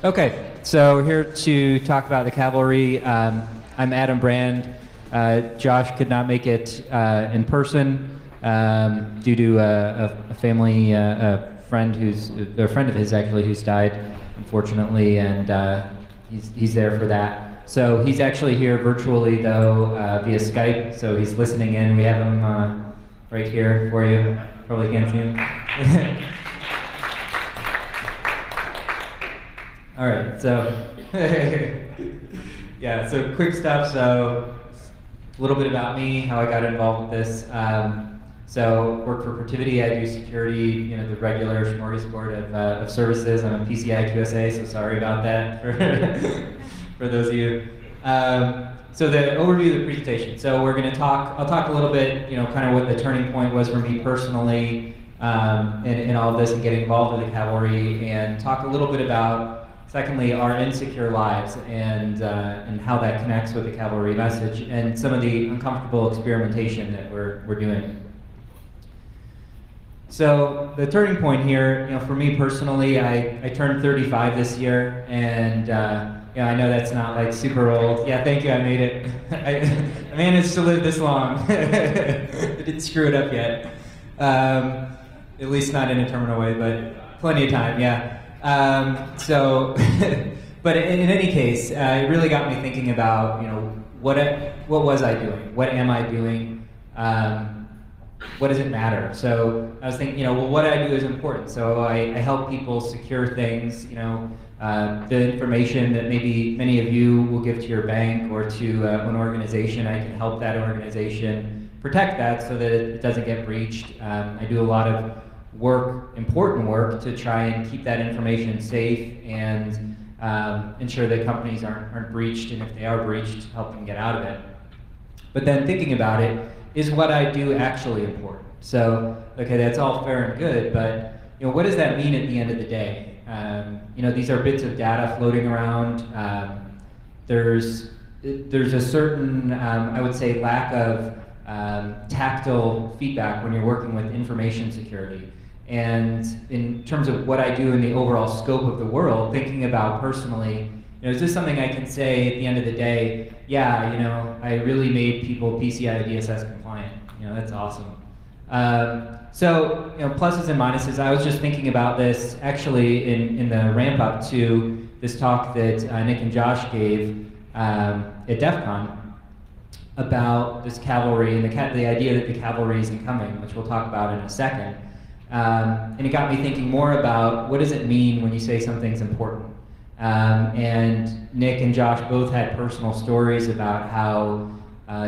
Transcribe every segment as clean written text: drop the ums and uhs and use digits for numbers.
Okay, so here to talk about the Cavalry. I'm Adam Brand. Josh could not make it in person due to a family friend a friend of his actually who's died, unfortunately, and he's there for that. So he's actually here virtually though via Skype. So he's listening in. We have him right here for you. Probably can't see him. All right, so yeah, so quick stuff. So a little bit about me, how I got involved with this. So work for Protiviti. I do security, the regular smorgasbord of services. I'm a PCI QSA, so sorry about that for those of you. So the overview of the presentation. So we're going to I'll talk a little bit, kind of what the turning point was for me personally in all of this and getting involved with the Cavalry, and talk a little bit about, secondly, our insecure lives and how that connects with the Cavalry message and some of the uncomfortable experimentation that we're doing. So the turning point here, for me personally, I turned 35 this year, and I know that's not like super old. Yeah, thank you, I made it. I managed to live this long. I didn't screw it up yet. At least not in a terminal way, but plenty of time, yeah. But in any case, it really got me thinking about, what was I doing? What am I doing? What does it matter? So I was thinking, well, what I do is important. So I help people secure things, the information that maybe many of you will give to your bank or to an organization. I can help that organization protect that so that it doesn't get breached. I do a lot of important work to try and keep that information safe and ensure that companies aren't breached, and if they are breached, help them get out of it. But then thinking about it, is what I do actually important? So, okay, that's all fair and good, but what does that mean at the end of the day? These are bits of data floating around. There's a certain, I would say, lack of tactile feedback when you're working with information security. And in terms of what I do in the overall scope of the world, thinking about personally, is this something I can say at the end of the day, yeah, I really made people PCI DSS compliant. That's awesome. So, pluses and minuses. I was just thinking about this actually in the ramp up to this talk that Nick and Josh gave at DEF CON about this Cavalry and the idea that the Cavalry is incoming, which we'll talk about in a second. And it got me thinking more about what does it mean when you say something's important. And Nick and Josh both had personal stories about how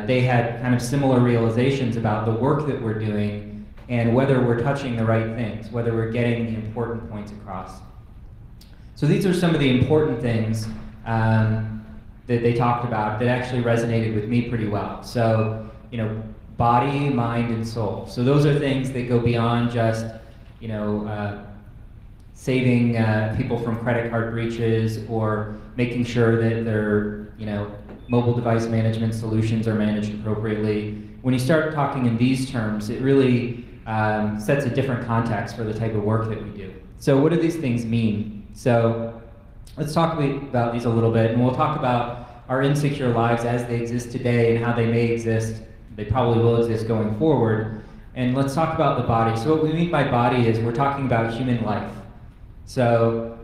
they had kind of similar realizations about the work that we're doing and whether we're touching the right things, whether we're getting the important points across. So these are some of the important things that they talked about that actually resonated with me pretty well. So, body, mind, and soul. So those are things that go beyond just, saving people from credit card breaches or making sure that their, mobile device management solutions are managed appropriately. When you start talking in these terms, it really sets a different context for the type of work that we do. So what do these things mean? So let's talk about these a little bit, and we'll talk about our insecure lives as they exist today and how they may exist. They probably will exist going forward. And let's talk about the body. So what we mean by body is we're talking about human life. So,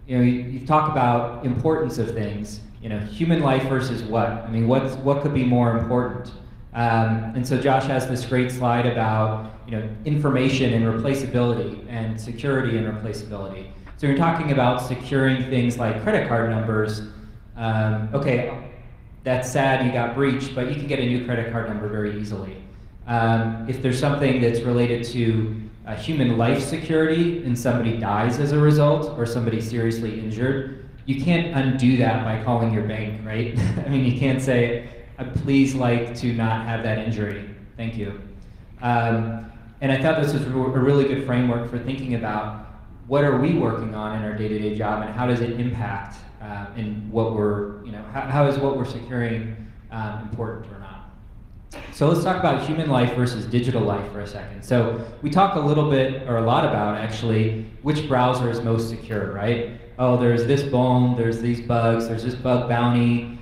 you talk about importance of things. Human life versus what? I mean, what could be more important? And so Josh has this great slide about, information and replaceability and security and replaceability. So you're talking about securing things like credit card numbers. Okay, that's sad you got breached, but you can get a new credit card number very easily. If there's something that's related to human life security and somebody dies as a result or somebody's seriously injured, you can't undo that by calling your bank, right? I mean, you can't say, I'd please like to not have that injury. Thank you. And I thought this was a really good framework for thinking about what are we working on in our day-to-day job and how does it impact in what we're, how is what we're securing important or not. So let's talk about human life versus digital life for a second. So we talk a little bit, or a lot about actually, which browser is most secure, right? oh, there's this bone, there's these bugs, there's this bug bounty,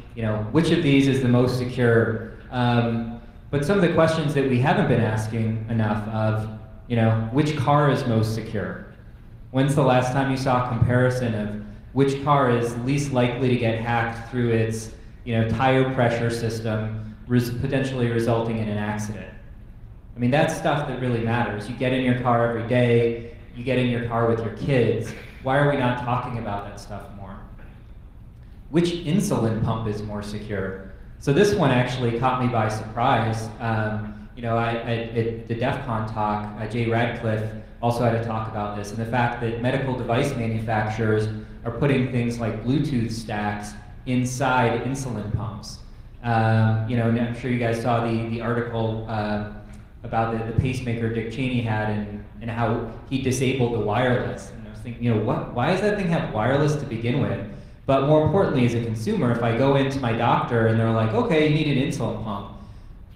which of these is the most secure? But some of the questions that we haven't been asking enough of, which car is most secure? When's the last time you saw a comparison of which car is least likely to get hacked through its tire pressure system, potentially resulting in an accident? I mean, that's stuff that really matters. You get in your car every day, you get in your car with your kids. Why are we not talking about that stuff more? Which insulin pump is more secure? So this one actually caught me by surprise. At the DEF CON talk, Jay Radcliffe also had a talk about this, and the fact that medical device manufacturers are putting things like Bluetooth stacks inside insulin pumps. And I'm sure you guys saw the article about the pacemaker Dick Cheney had and how he disabled the wireless. And I was thinking, why does that thing have wireless to begin with? But more importantly, as a consumer, if I go into my doctor and they're like, okay, you need an insulin pump,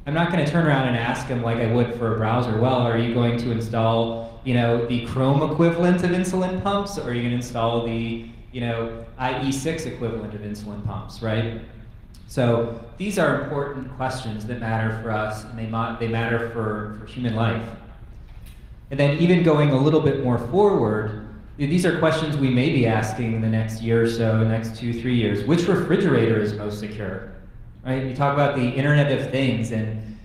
I'm not going to turn around and ask them like I would for a browser, well, are you going to install, the Chrome equivalent of insulin pumps, or are you going to install the, IE6 equivalent of insulin pumps, right? So these are important questions that matter for us, and they matter for human life. And then even going a little bit more forward, these are questions we may be asking in the next year or so, next 2-3 years. Which refrigerator is most secure? Right? You talk about the Internet of Things and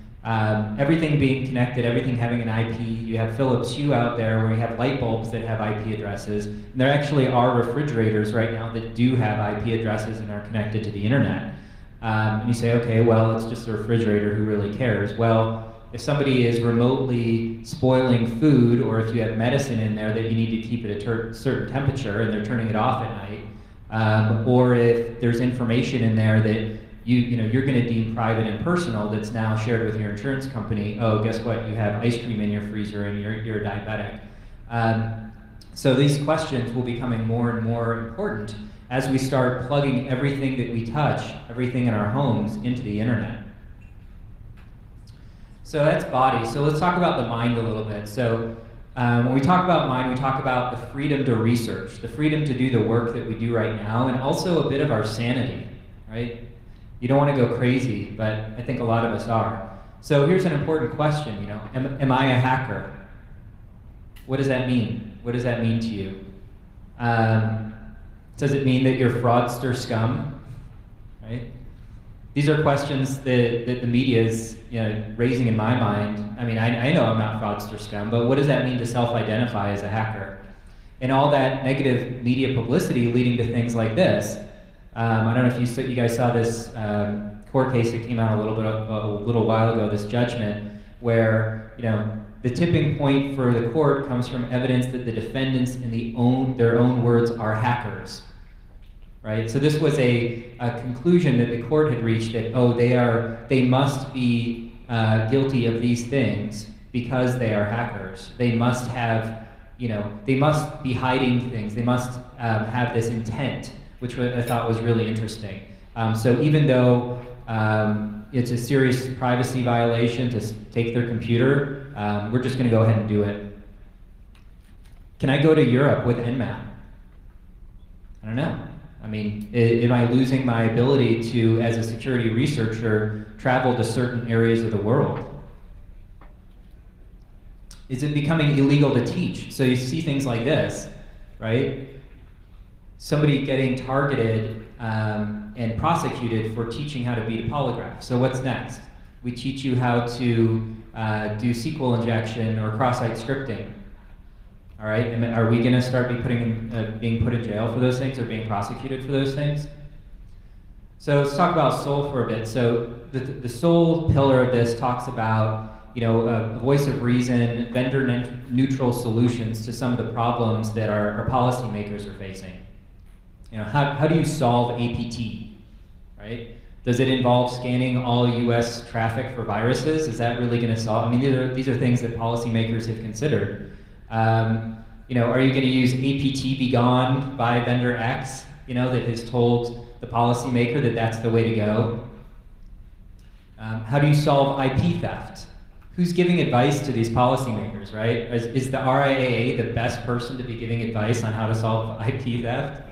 everything being connected, everything having an IP. You have Philips Hue out there where you have light bulbs that have IP addresses. And there actually are refrigerators right now that do have IP addresses and are connected to the Internet. And you say, okay, well, it's just a refrigerator, who really cares? Well, if somebody is remotely spoiling food, or if you have medicine in there that you need to keep at a certain temperature and they're turning it off at night, or if there's information in there that you're going to deem private and personal that's now shared with your insurance company, oh, guess what? You have ice cream in your freezer and you're diabetic. So these questions will be becoming more and more important as we start plugging everything that we touch, everything in our homes, into the internet. So that's body. So let's talk about the mind a little bit. So when we talk about mind, we talk about the freedom to research, the freedom to do the work that we do right now, and also a bit of our sanity, right? You don't want to go crazy, but I think a lot of us are. So here's an important question, am I a hacker? What does that mean? What does that mean to you? Does it mean that you're fraudster scum, right? These are questions that the media is raising in my mind. I mean, I know I'm not fraudster scum, but what does that mean to self-identify as a hacker? And all that negative media publicity leading to things like this. I don't know if you guys saw this court case that came out a little while ago, this judgment, where the tipping point for the court comes from evidence that the defendants in their own words are hackers. Right? So this was a conclusion that the court had reached that, oh, they must be guilty of these things because they are hackers. They must have, they must be hiding things. They must have this intent, which I thought was really interesting. So even though it's a serious privacy violation to take their computer, we're just going to go ahead and do it. Can I go to Europe with Nmap? I don't know. I mean, am I losing my ability to, as a security researcher, travel to certain areas of the world? Is it becoming illegal to teach? So you see things like this, right? Somebody getting targeted and prosecuted for teaching how to beat a polygraph. So what's next? We teach you how to do SQL injection or cross-site scripting. All right, and are we going to start being put in jail for those things or being prosecuted for those things? So let's talk about soul for a bit. So the soul pillar of this talks about a voice of reason, vendor-neutral solutions to some of the problems that our policymakers are facing. How do you solve APT, right? Does it involve scanning all US traffic for viruses? Is that really going to solve? I mean, these are things that policymakers have considered. Are you going to use APT be gone by vendor X, that has told the policymaker that that's the way to go? How do you solve IP theft? Who's giving advice to these policymakers, right? Is the RIAA the best person to be giving advice on how to solve IP theft?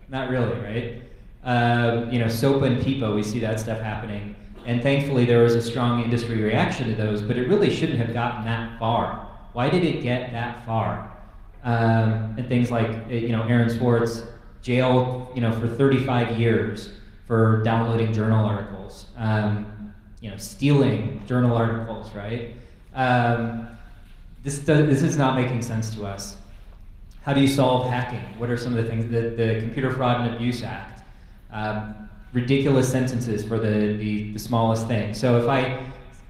Not really, right? SOPA and PIPA, we see that stuff happening. And thankfully there was a strong industry reaction to those, but it really shouldn't have gotten that far. Why did it get that far? And things like, Aaron Swartz jailed, for 35 years for downloading journal articles, stealing journal articles, right? This is not making sense to us. How do you solve hacking? What are some of the things? The Computer Fraud and Abuse Act. Ridiculous sentences for the smallest thing. So if I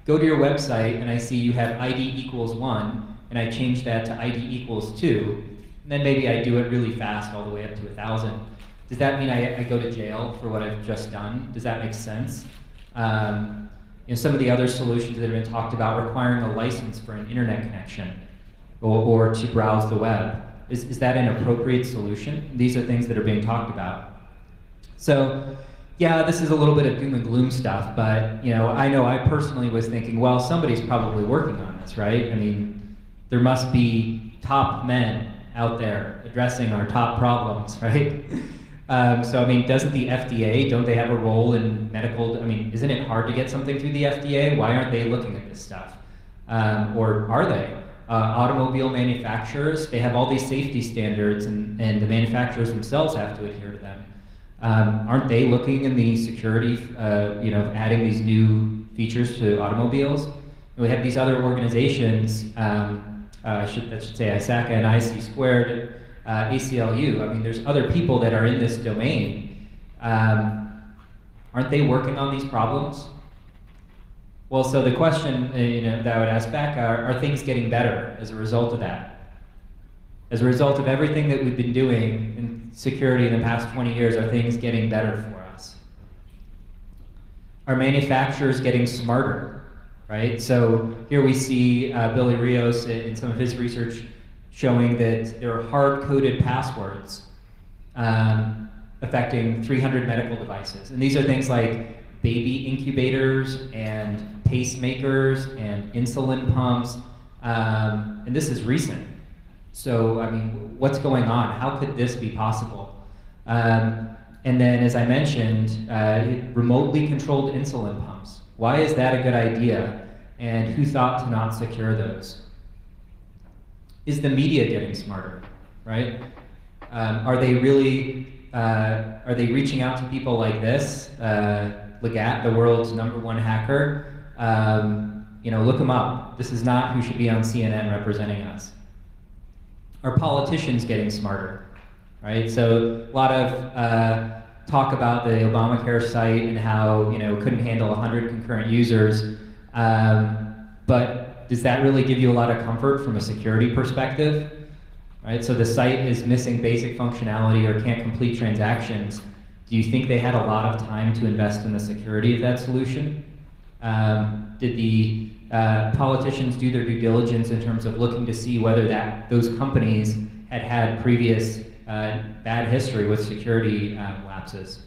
go to your website and I see you have ID equals 1, and I change that to ID equals 2, and then maybe I do it really fast all the way up to 1,000, does that mean I go to jail for what I've just done? Does that make sense? Some of the other solutions that have been talked about requiring a license for an internet connection or to browse the web. Is that an appropriate solution? These are things that are being talked about. So, yeah, this is a little bit of doom and gloom stuff, but I know I personally was thinking, well, somebody's probably working on this, right? I mean, there must be top men out there addressing our top problems, right? So, I mean, doesn't the FDA, don't they have a role in medical, isn't it hard to get something through the FDA? Why aren't they looking at this stuff? Or are they? Automobile manufacturers, they have all these safety standards and the manufacturers themselves have to adhere to them. Aren't they looking in the security, adding these new features to automobiles? And we have these other organizations, I should say ISACA and IC Squared, ACLU. There's other people that are in this domain. Aren't they working on these problems? Well, so the question that I would ask back are things getting better as a result of that? As a result of everything that we've been doing in security in the past 20 years, are things getting better for us? Are manufacturers getting smarter, right? So here we see Billy Rios in some of his research showing that there are hard-coded passwords affecting 300 medical devices. And these are things like baby incubators and pacemakers and insulin pumps, and this is recent. So, what's going on? How could this be possible? And then, as I mentioned, remotely controlled insulin pumps. Why is that a good idea? And who thought to not secure those? Is the media getting smarter, right? Are they really, are they reaching out to people like this? Legat, the world's #1 hacker, look him up. This is not who should be on CNN representing us. Are politicians getting smarter, right? So a lot of talk about the Obamacare site and how it couldn't handle 100 concurrent users, but does that really give you a lot of comfort from a security perspective? Right? So the site is missing basic functionality or can't complete transactions. Do you think they had a lot of time to invest in the security of that solution? Did the politicians do their due diligence in terms of looking to see whether those companies had previous bad history with security lapses?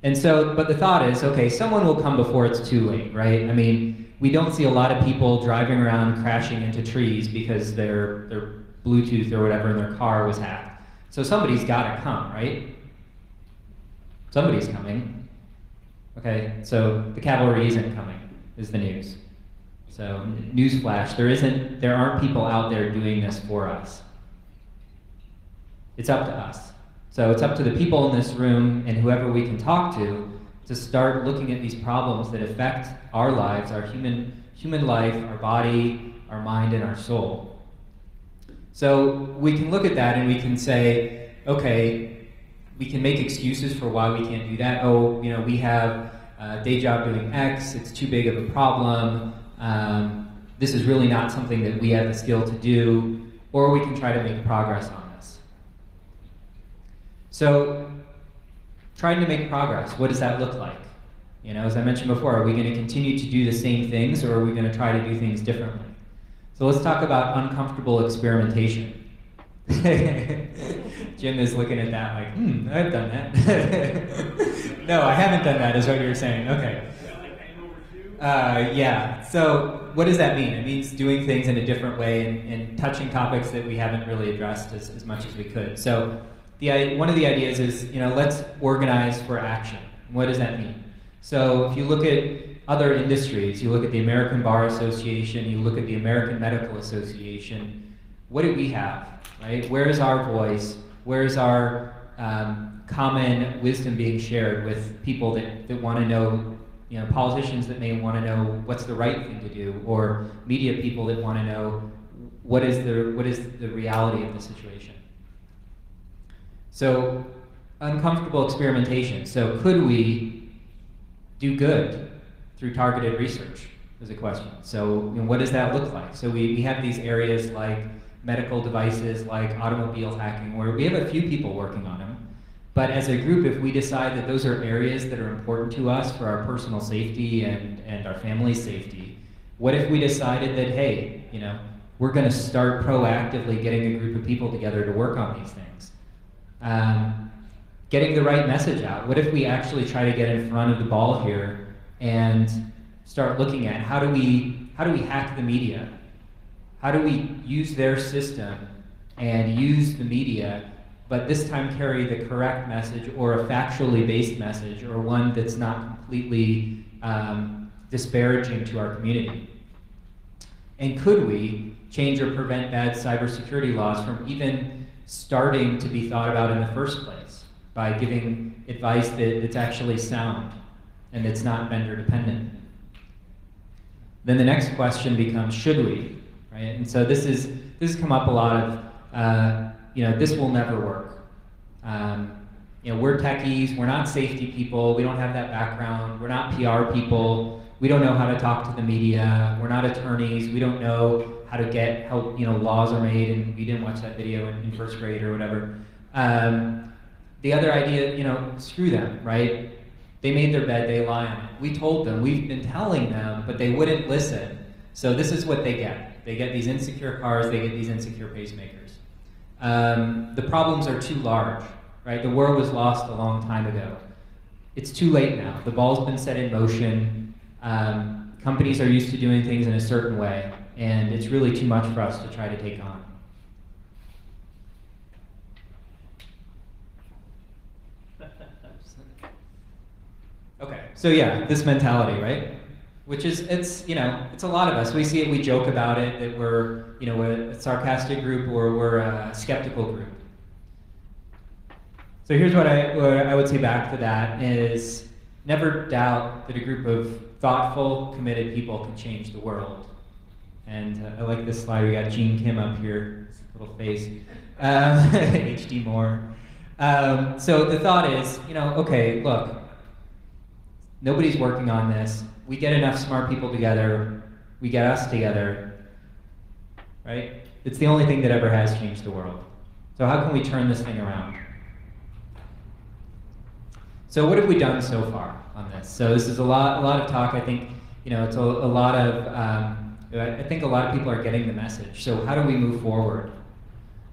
And so, but the thought is, okay, someone will come before it's too late, right? We don't see a lot of people driving around crashing into trees because their Bluetooth or whatever in their car was hacked. So somebody's got to come, right? Somebody's coming. Okay, so the cavalry isn't coming, is the news. So newsflash, there aren't people out there doing this for us. It's up to us. So it's up to the people in this room and whoever we can talk to start looking at these problems that affect our lives, our human life, our body, our mind, and our soul. So we can look at that and we can say, okay, we can make excuses for why we can't do that. Oh, we have a day job doing X, it's too big of a problem, this is really not something that we have the skill to do, or we can try to make progress on this. So, trying to make progress, what does that look like? As I mentioned before, are we going to continue to do the same things, or are we going to try to do things differently? So let's talk about uncomfortable experimentation. Jim is looking at that like, I've done that. No, I haven't done that, is what you're saying. Okay. Yeah, so what does that mean? It means doing things in a different way and touching topics that we haven't really addressed as much as we could. So one of the ideas is, let's organize for action. What does that mean? So if you look at other industries, you look at the American Bar Association, you look at the American Medical Association, what do we have, right? Where is our voice? Where is our common wisdom being shared with people that want to know, politicians that may want to know what's the right thing to do, or media people that want to know what is the reality of the situation. So uncomfortable experimentation. So could we do good through targeted research is a question. So what does that look like? So we have these areas like medical devices, like automobile hacking, where we have a few people working on them. But as a group, if we decide that those are areas that are important to us for our personal safety and our family's safety, what if we decided that, hey, we're going to start proactively getting a group of people together to work on these things? Getting the right message out. What if we actually try to get in front of the ball here and start looking at how do we hack the media? How do we use their system and use the media, but this time carry the correct message or a factually based message, or one that's not completely disparaging to our community? And could we change or prevent bad cybersecurity laws from even starting to be thought about in the first place by giving advice that's actually sound and that's not vendor dependent? Then the next question becomes, should we? Right? And so this has come up a lot of, this will never work. We're techies, we're not safety people, we don't have that background, we're not PR people, we don't know how to talk to the media, we're not attorneys, we don't know how to get help, laws are made, and we didn't watch that video in first grade or whatever. The other idea, screw them, right? They made their bed, they lie on it. We told them, we've been telling them, but they wouldn't listen. So this is what they get. They get these insecure cars, they get these insecure pacemakers. The problems are too large, right? The world was lost a long time ago. It's too late now. The ball's been set in motion. Companies are used to doing things in a certain way, and it's really too much for us to try to take on. Okay, so yeah, this mentality, right? Which is, it's a lot of us. We see it, we joke about it, that we're a sarcastic group or we're a skeptical group. So here's what I would say back to that is, never doubt that a group of thoughtful, committed people can change the world. And I like this slide. We got Gene Kim up here, little face, HD Moore. So the thought is, okay, look, nobody's working on this. We get enough smart people together, we get us together, right? It's the only thing that ever has changed the world. So how can we turn this thing around? So what have we done so far on this? So this is a lot of talk. I think, it's a lot of, I think a lot of people are getting the message. So how do we move forward?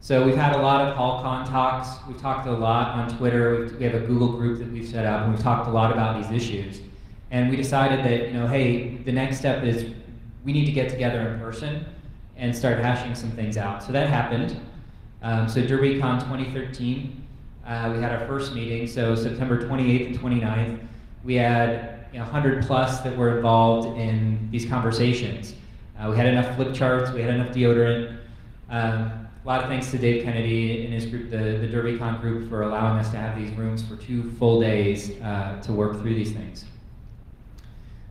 So we've had a lot of HallCon talks. We've talked a lot on Twitter. We have a Google group that we've set up, and we've talked a lot about these issues. And we decided that, hey, the next step is we need to get together in person and start hashing some things out. So that happened. So DerbyCon 2013, we had our first meeting. So September 28th and 29th, we had 100 plus that were involved in these conversations. We had enough flip charts, we had enough deodorant. A lot of thanks to Dave Kennedy and his group, the DerbyCon group, for allowing us to have these rooms for 2 full days to work through these things.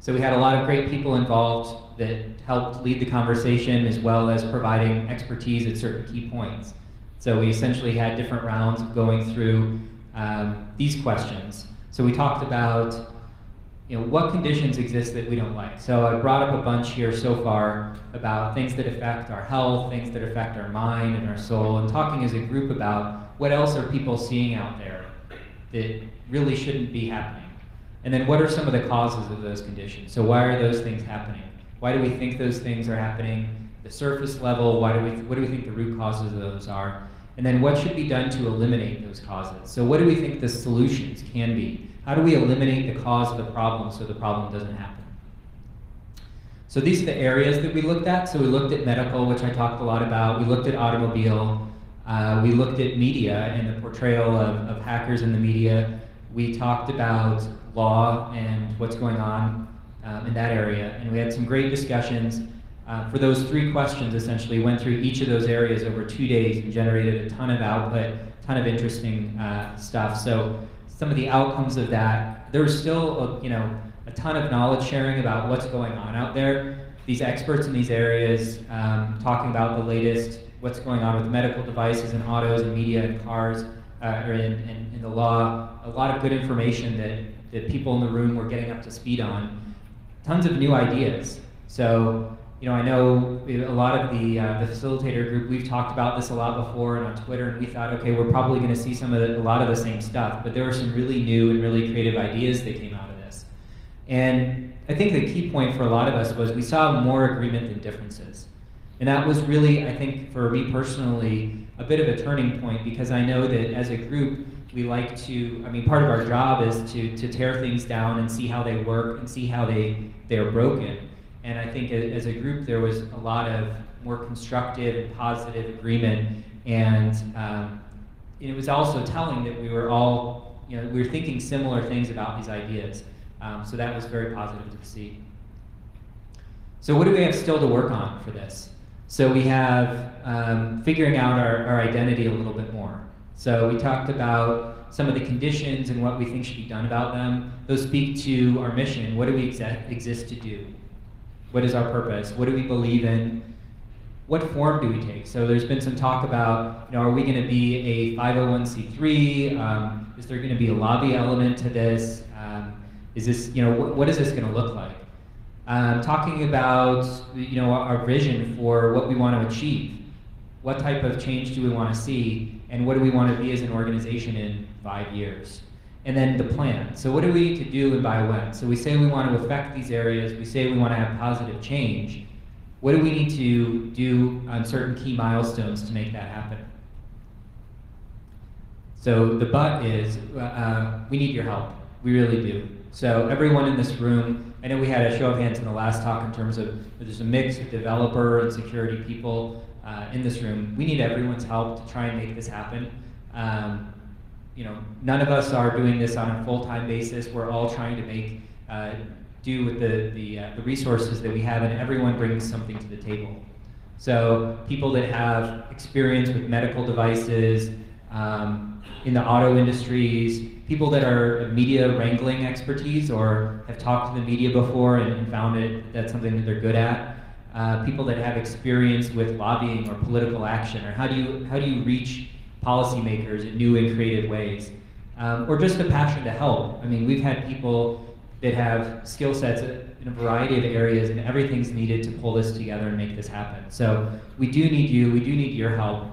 So we had a lot of great people involved that helped lead the conversation, as well as providing expertise at certain key points. So we essentially had different rounds of going through these questions. So we talked about what conditions exist that we don't like. So I brought up a bunch here so far about things that affect our health, things that affect our mind and our soul, and talking as a group about what else are people seeing out there that really shouldn't be happening. And then what are some of the causes of those conditions? So why are those things happening? Why do we think those things are happening? The surface level, what do we think the root causes of those are? And then what should be done to eliminate those causes? So what do we think the solutions can be? How do we eliminate the cause of the problem so the problem doesn't happen? So these are the areas that we looked at. So we looked at medical, which I talked a lot about. We looked at automobile. We looked at media and the portrayal of hackers in the media. We talked about law and what's going on in that area, and we had some great discussions. For those 3 questions, essentially, went through each of those areas over 2 days and generated a ton of output, a ton of interesting stuff. So some of the outcomes of that, there was still a ton of knowledge sharing about what's going on out there. These experts in these areas talking about the latest, what's going on with medical devices and autos and media and cars, or in the law. A lot of good information that people in the room were getting up to speed on. Tons of new ideas. So, I know a lot of the facilitator group, we've talked about this a lot before and on Twitter, and we thought, okay, we're probably going to see a lot of the same stuff, but there were some really new and really creative ideas that came out of this. And I think the key point for a lot of us was we saw more agreement than differences. And that was really, I think, for me personally, a bit of a turning point, because I know that as a group, we like to, part of our job is to tear things down and see how they work and see how they're broken. And I think as a group, there was a lot of more constructive and positive agreement. And it was also telling that we were all, we were thinking similar things about these ideas. So that was very positive to see. So what do we have still to work on for this? So we have figuring out our identity a little bit more. So we talked about some of the conditions and what we think should be done about them. Those speak to our mission. What do we exist to do? What is our purpose? What do we believe in? What form do we take? So there's been some talk about, are we going to be a 501c3? Is there going to be a lobby element to this? Is this, what is this going to look like? Talking about, our vision for what we want to achieve. What type of change do we want to see? And what do we want to be as an organization in 5 years? And then the plan. So what do we need to do and by when? So we say we want to affect these areas. We say we want to have positive change. What do we need to do on certain key milestones to make that happen? So the but is, we need your help. We really do. So everyone in this room, I know we had a show of hands in the last talk in terms of there's a mix of developer and security people in this room. We need everyone's help to try and make this happen. None of us are doing this on a full-time basis. We're all trying to make do with the resources that we have, and everyone brings something to the table. So people that have experience with medical devices, in the auto industries, people that are media wrangling expertise or have talked to the media before and found that's something that they're good at. People that have experience with lobbying or political action, or how do you reach policymakers in new and creative ways, or just a passion to help. We've had people that have skill sets in a variety of areas, and everything's needed to pull this together and make this happen. So we do need you, we do need your help.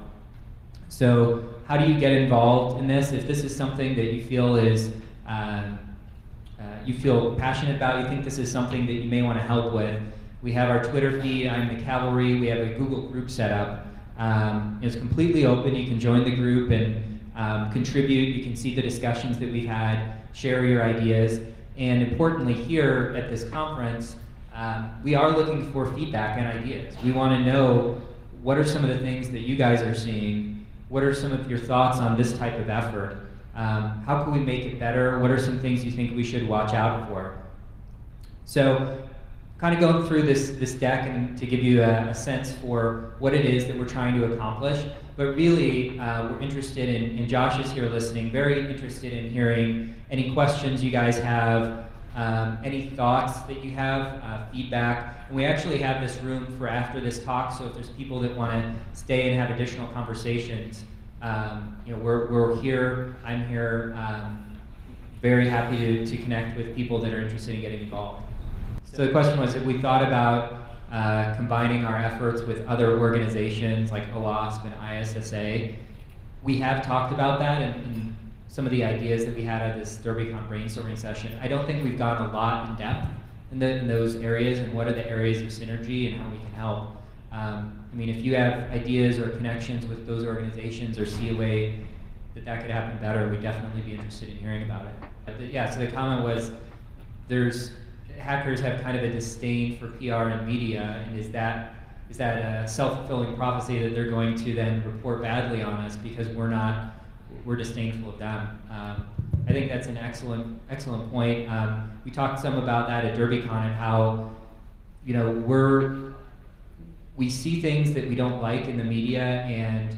So how do you get involved in this? If this is something that you feel is, you feel passionate about, you think this is something that you may want to help with, we have our Twitter feed, I'm the Cavalry, we have a Google group set up. It's completely open. You can join the group and contribute. You can see the discussions that we've had, share your ideas. And importantly, here at this conference, we are looking for feedback and ideas. We want to know what are some of the things that you guys are seeing. What are some of your thoughts on this type of effort? How can we make it better? What are some things you think we should watch out for? So kind of going through this deck and to give you a sense for what it is that we're trying to accomplish. But really, we're interested in, and Josh is here listening, very interested in hearing any questions you guys have, any thoughts that you have, feedback. And we actually have this room for after this talk, so if there's people that want to stay and have additional conversations, we're here, I'm here, very happy to connect with people that are interested in getting involved. So the question was if we thought about combining our efforts with other organizations like LASCON and ISSA. We have talked about that in some of the ideas that we had at this DerbyCon brainstorming session. I don't think we've gone a lot in depth in those areas and what are the areas of synergy and how we can help. If you have ideas or connections with those organizations or see a way that could happen better, we'd definitely be interested in hearing about it. So the comment was hackers have kind of a disdain for PR and media, and is is that a self-fulfilling prophecy that they're going to then report badly on us because we're disdainful of them. I think that's an excellent point. We talked some about that at DerbyCon and how, you know, we see things that we don't like in the media, and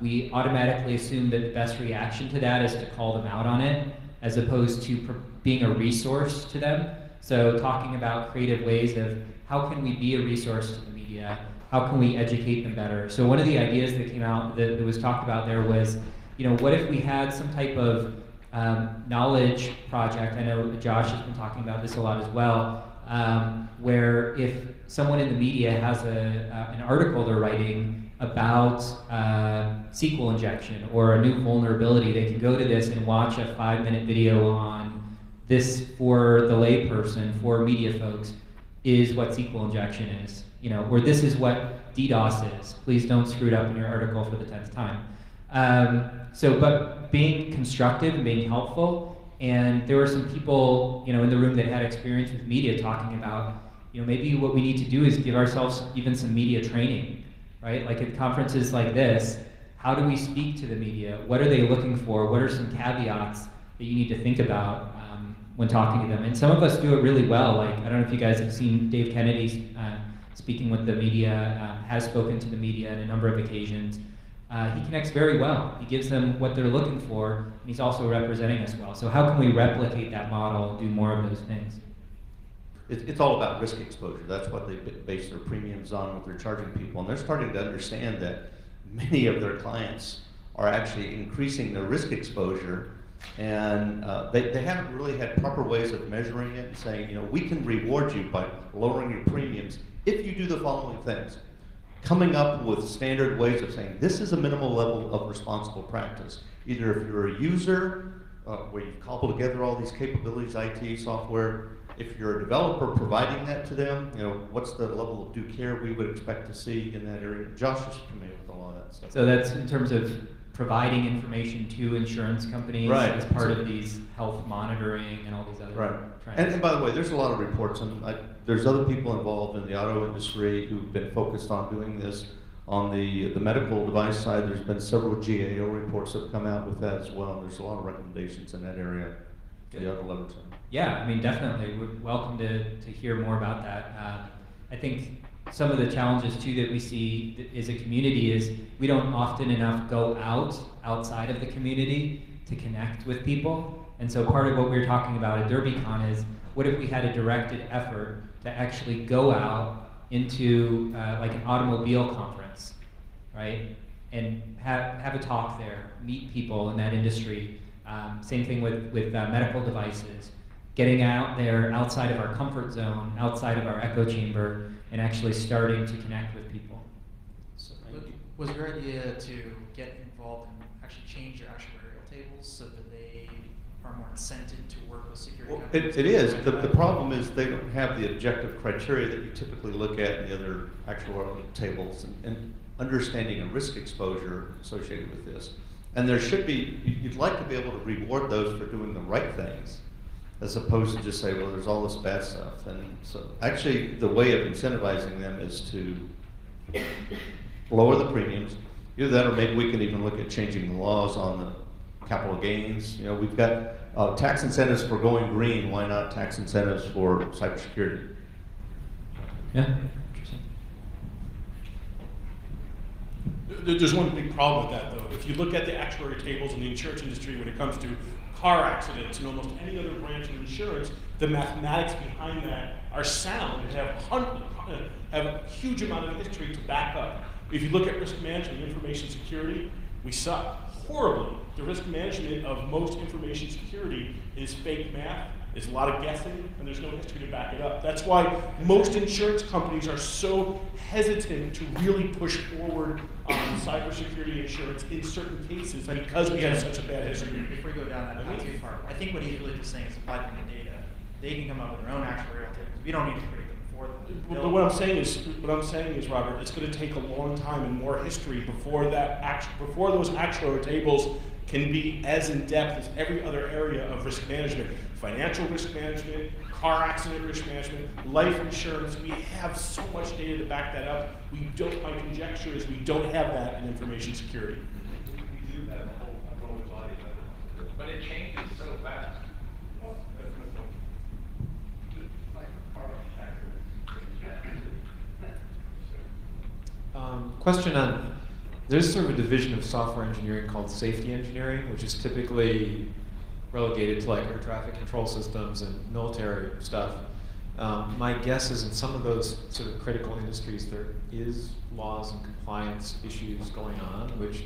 we automatically assume that the best reaction to that is to call them out on it, as opposed to being a resource to them. So talking about creative ways of how can we be a resource to the media, how can we educate them better. So one of the ideas that came out that was talked about there was, you know, what if we had some type of knowledge project? I know Josh has been talking about this a lot as well, where if someone in the media has an article they're writing about SQL injection or a new vulnerability, they can go to this and watch a 5-minute video on this for the layperson, for media folks, is what SQL injection is, you know, or this is what DDoS is. Please don't screw it up in your article for the 10th time. But being constructive and being helpful, and there were some people, you know, in the room that had experience with media talking about, you know, maybe what we need to do is give ourselves even some media training, right? Like at conferences like this, how do we speak to the media? What are they looking for? What are some caveats that you need to think about when talking to them? And some of us do it really well. Like, I don't know if you guys have seen Dave Kennedy speaking with the media, has spoken to the media on a number of occasions. He connects very well. He gives them what they're looking for, and he's also representing us well. So how can we replicate that model, do more of those things? It's all about risk exposure. That's what they base their premiums on, what they're charging people. And they're starting to understand that many of their clients are actually increasing their risk exposure, and they haven't really had proper ways of measuring it and saying, you know, we can reward you by lowering your premiums if you do the following things. Coming up with standard ways of saying, this is a minimal level of responsible practice. Either if you're a user, where you've cobbled together all these capabilities, IT, software, if you're a developer providing that to them, you know, what's the level of due care we would expect to see in that area? Josh is familiar with a lot of that stuff. So that's in terms of providing information to insurance companies as part of these health monitoring and all these other trends. And by the way, there's a lot of reports, and there's other people involved in the auto industry who've been focused on doing this. On the medical device side, there's been several GAO reports that have come out with that as well. There's a lot of recommendations in that area. The other levels. Yeah, I mean, definitely. We're welcome to hear more about that. I think some of the challenges too that we see as a community is we don't often enough go outside of the community to connect with people. And so part of what we were talking about at DerbyCon is, what if we had a directed effort to actually go out into like an automobile conference, right? And have a talk there, meet people in that industry. Same thing with medical devices, getting out there outside of our comfort zone, outside of our echo chamber, and actually starting to connect with people. So was your idea to get involved and actually change your actuarial tables so that they are more incented to work with security companies? It is. The problem is they don't have the objective criteria that you typically look at in the other actuarial tables, and understanding a risk exposure associated with this. And there should be, you'd like to be able to reward those for doing the right things, as opposed to just say, well, there's all this bad stuff. And so actually the way of incentivizing them is to lower the premiums. Either that, or maybe we can even look at changing the laws on the capital gains. You know, we've got tax incentives for going green. Why not tax incentives for cybersecurity? Yeah. There's one big problem with that, though. If you look at the actuary tables in the insurance industry when it comes to car accidents and almost any other branch of insurance, the mathematics behind that are sound and have a huge amount of history to back up. If you look at risk management and information security, we suck horribly. The risk management of most information security is fake math. There's a lot of guessing, and there's no history to back it up. That's why most insurance companies are so hesitant to really push forward on cybersecurity insurance in certain cases because we have such a bad history. Before you go down that path too far, I think what he's really just saying is, supply them the data. They can come up with their own actuarial tables. We don't need to create them But what I'm saying is, Robert, it's going to take a long time and more history before those actuarial tables can be as in depth as every other area of risk management, financial risk management, car accident risk management, life insurance. We have so much data to back that up. We don't. My conjecture is we don't have that in information security. We do have a whole body of it, but it changes so fast. Question on, there's sort of a division of software engineering called safety engineering, which is typically relegated to like air traffic control systems and military stuff. My guess is in some of those sort of critical industries there is laws and compliance issues going on, which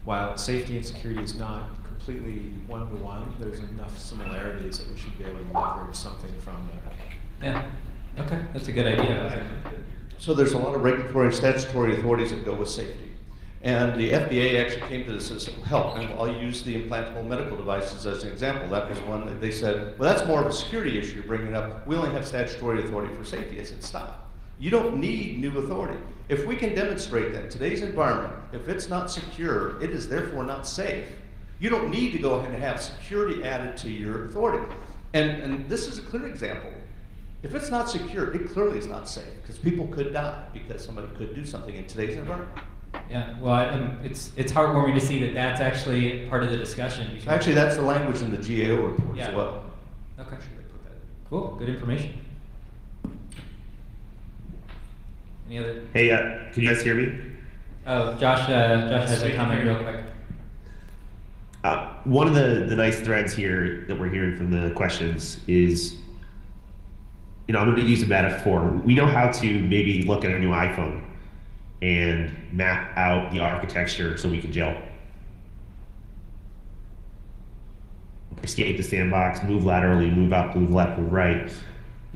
while safety and security is not completely one-to-one, there's enough similarities that we should be able to leverage something from there. Yeah, okay, that's a good idea. So there's a lot of regulatory and statutory authorities that go with safety. And the FDA actually came to this as help, and I'll use the implantable medical devices as an example. That was one that they said, well, that's more of a security issue you're bringing up. We only have statutory authority for safety. I said, stop. You don't need new authority. If we can demonstrate that in today's environment, if it's not secure, it is therefore not safe. You don't need to go ahead and have security added to your authority. And this is a clear example. If it's not secure, it clearly is not safe, because people could die because somebody could do something in today's environment. Yeah, well, it's heartwarming to see that that's actually part of the discussion. Actually, that's the language in the GAO report Yeah. as well. Okay. Cool, good information. Any other? Hey, can you guys hear me? Oh, Josh has a comment real quick. One of the nice threads here that we're hearing from the questions is, I'm going to use a metaphor. We know how to maybe look at a new iPhone and map out the architecture so we can gel. Escape the sandbox, move laterally, move up, move left, move right.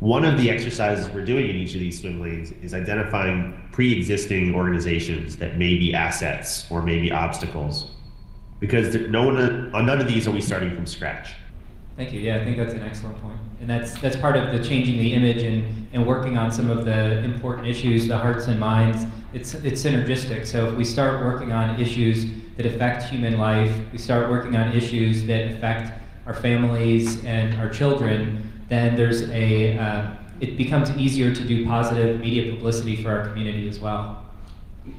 One of the exercises we're doing in each of these swim lanes is identifying pre-existing organizations that may be assets or maybe obstacles. Because on none of these are we starting from scratch. Thank you. Yeah, I think that's an excellent point. And that's part of the changing the image and working on some of the important issues, the hearts and minds. It's synergistic. So if we start working on issues that affect human life, we start working on issues that affect our families and our children, then there's it becomes easier to do positive media publicity for our community as well.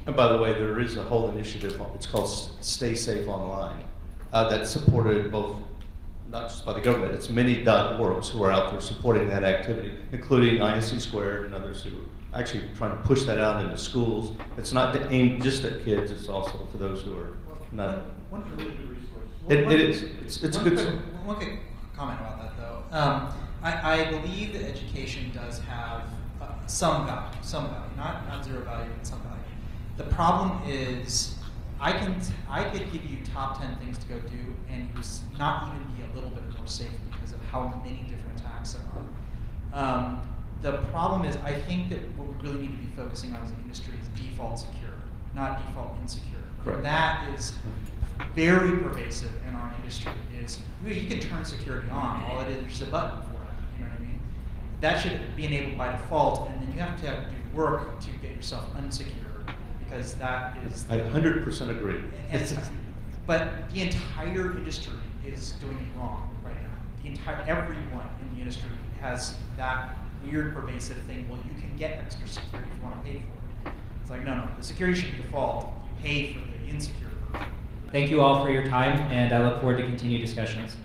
And by the way, there is a whole initiative, it's called Stay Safe Online, that's supported both, not just by the government, it's many .orgs who are out there supporting that activity, including ISC Squared and others who are actually trying to push that out into schools. It's not aimed just at kids, it's also for those who are not. One really good resource. It is. It's good. One quick comment about that, though. I believe that education does have some value, not zero value, but some value. The problem is, I could give you top 10 things to go do, and you not even be a little bit more safe because of how many different attacks there are. The problem is, I think that what we really need to be focusing on as an industry is default secure, not default insecure. Correct. And that is very pervasive in our industry. You can turn security on. All it is just a button for it. You know what I mean? That should be enabled by default, and then you have to do work to get yourself unsecure, because that is. I 100% agree. But the entire industry is doing it wrong right now. Everyone in the industry has that weird pervasive thing. Well, you can get extra security if you want to pay for it. It's like, no, the security should be default. You pay for the insecure version. Thank you all for your time, and I look forward to continued discussions.